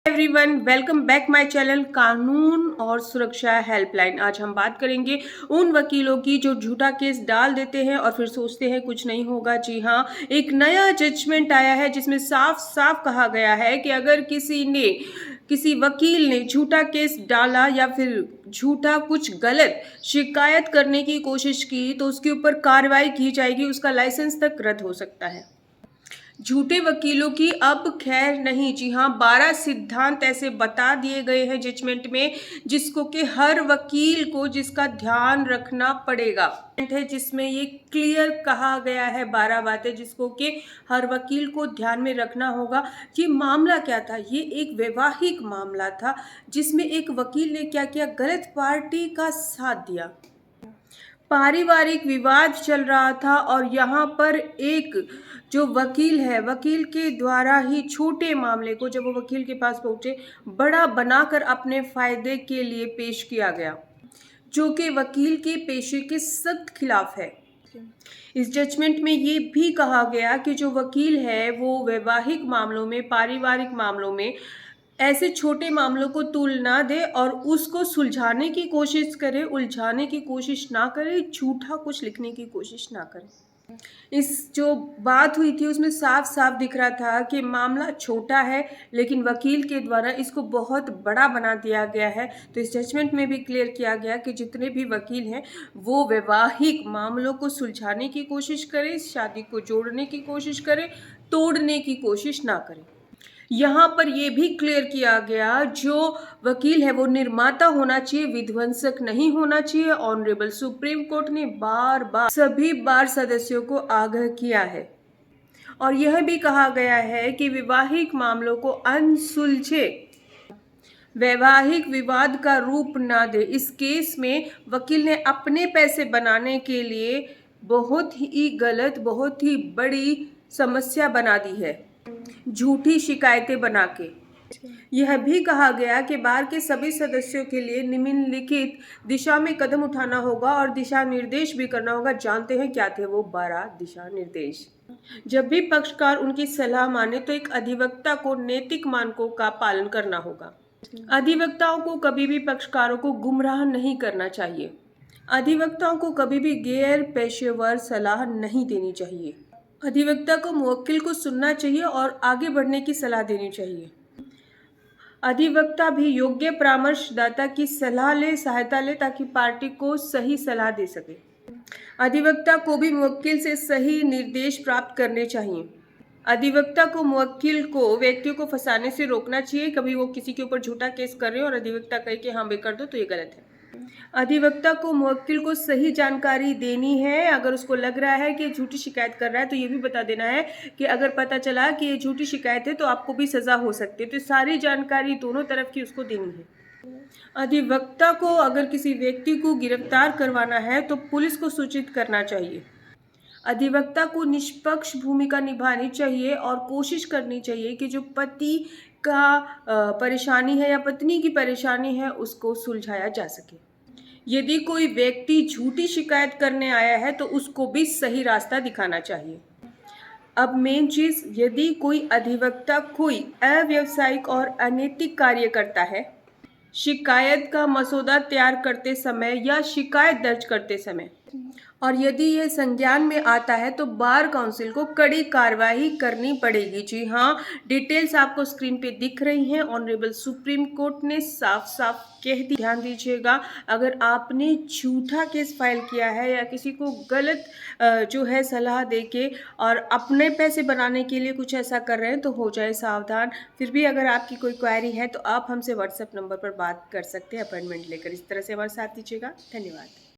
Everyone, welcome back my channel कानून और सुरक्षा हेल्पलाइन। आज हम बात करेंगे उन वकीलों की जो झूठा केस डाल देते हैं और फिर सोचते हैं कुछ नहीं होगा। जी हाँ, एक नया जजमेंट आया है जिसमें साफ साफ कहा गया है कि अगर किसी वकील ने झूठा केस डाला या फिर झूठा कुछ गलत शिकायत करने की कोशिश की तो उसके ऊपर कार्रवाई की जाएगी, उसका लाइसेंस तक रद्द हो सकता है। झूठे वकीलों की अब खैर नहीं। जी हाँ, 12 सिद्धांत ऐसे बता दिए गए हैं जजमेंट में जिसको कि हर वकील को जिसका ध्यान रखना पड़ेगा है, जिसमें ये क्लियर कहा गया है 12 बातें जिसको कि हर वकील को ध्यान में रखना होगा। ये मामला क्या था? ये एक वैवाहिक मामला था जिसमें एक वकील ने क्या किया, गलत पार्टी का साथ दिया। पारिवारिक विवाद चल रहा था और यहाँ पर एक जो वकील है, वकील के द्वारा ही छोटे मामले को जब वो वकील के पास पहुंचे बड़ा बनाकर अपने फायदे के लिए पेश किया गया, जो कि वकील के पेशे के सख्त खिलाफ है। इस जजमेंट में ये भी कहा गया कि जो वकील है वो वैवाहिक मामलों में, पारिवारिक मामलों में ऐसे छोटे मामलों को तूल ना दे और उसको सुलझाने की कोशिश करे, उलझाने की कोशिश ना करे, झूठा कुछ लिखने की कोशिश ना करे। इस जो बात हुई थी उसमें साफ साफ दिख रहा था कि मामला छोटा है लेकिन वकील के द्वारा इसको बहुत बड़ा बना दिया गया है। तो इस जजमेंट में भी क्लियर किया गया कि जितने भी वकील हैं वो वैवाहिक मामलों को सुलझाने की कोशिश करें, शादी को जोड़ने की कोशिश करें, तोड़ने की कोशिश ना करें। यहाँ पर यह भी क्लियर किया गया जो वकील है वो निर्माता होना चाहिए, विध्वंसक नहीं होना चाहिए। ऑनरेबल सुप्रीम कोर्ट ने बार बार सभी बार सदस्यों को आगाह किया है और यह भी कहा गया है कि वैवाहिक मामलों को अनसुलझे वैवाहिक विवाद का रूप ना दे। इस केस में वकील ने अपने पैसे बनाने के लिए बहुत ही गलत, बहुत ही बड़ी समस्या बना दी है, झूठी शिकायतें बना के। यह भी कहा गया कि बार के सभी सदस्यों के लिए निम्नलिखित दिशा में कदम उठाना होगा और दिशा निर्देश भी करना होगा। जानते हैं क्या थे वो 12 दिशा निर्देश? जब भी पक्षकार उनकी सलाह माने तो एक अधिवक्ता को नैतिक मानकों का पालन करना होगा। अधिवक्ताओं को कभी भी पक्षकारों को गुमराह नहीं करना चाहिए। अधिवक्ताओं को कभी भी गैर पेशेवर सलाह नहीं देनी चाहिए। अधिवक्ता को मुवक्किल को सुनना चाहिए और आगे बढ़ने की सलाह देनी चाहिए। अधिवक्ता भी योग्य परामर्शदाता की सलाह ले, सहायता ले ताकि पार्टी को सही सलाह दे सके। अधिवक्ता को भी मुवक्किल से सही निर्देश प्राप्त करने चाहिए। अधिवक्ता को मुवक्किल को व्यक्तियों को फंसाने से रोकना चाहिए। कभी वो किसी के ऊपर झूठा केस कर रहे हो और अधिवक्ता कहे कि हाँ भाई कर दो, तो ये गलत है। अधिवक्ता को मुवक्किल को सही जानकारी देनी है। अगर उसको लग रहा है कि झूठी शिकायत कर रहा है तो ये भी बता देना है कि अगर पता चला कि ये झूठी शिकायत है तो आपको भी सजा हो सकती है। तो सारी जानकारी दोनों तरफ की उसको देनी है। अधिवक्ता को अगर किसी व्यक्ति को गिरफ्तार करवाना है तो पुलिस को सूचित करना चाहिए। अधिवक्ता को निष्पक्ष भूमिका निभानी चाहिए और कोशिश करनी चाहिए कि जो पति का परेशानी है या पत्नी की परेशानी है उसको सुलझाया जा सके। यदि कोई व्यक्ति झूठी शिकायत करने आया है तो उसको भी सही रास्ता दिखाना चाहिए। अब मेन चीज, यदि कोई अधिवक्ता कोई अव्यावसायिक और अनैतिक कार्य करता है, शिकायत का मसौदा तैयार करते समय या शिकायत दर्ज करते समय, और यदि यह संज्ञान में आता है तो बार काउंसिल को कड़ी कार्रवाई करनी पड़ेगी। जी हाँ, डिटेल्स आपको स्क्रीन पे दिख रही हैं। ऑनरेबल सुप्रीम कोर्ट ने साफ साफ कह दी, ध्यान दीजिएगा। अगर आपने झूठा केस फाइल किया है या किसी को गलत जो है सलाह देके और अपने पैसे बनाने के लिए कुछ ऐसा कर रहे हैं तो हो जाए सावधान। फिर भी अगर आपकी कोई क्वेरी है तो आप हमसे व्हाट्सएप नंबर पर बात कर सकते हैं अपॉइंटमेंट लेकर। इस तरह से हमारे साथ दीजिएगा। धन्यवाद।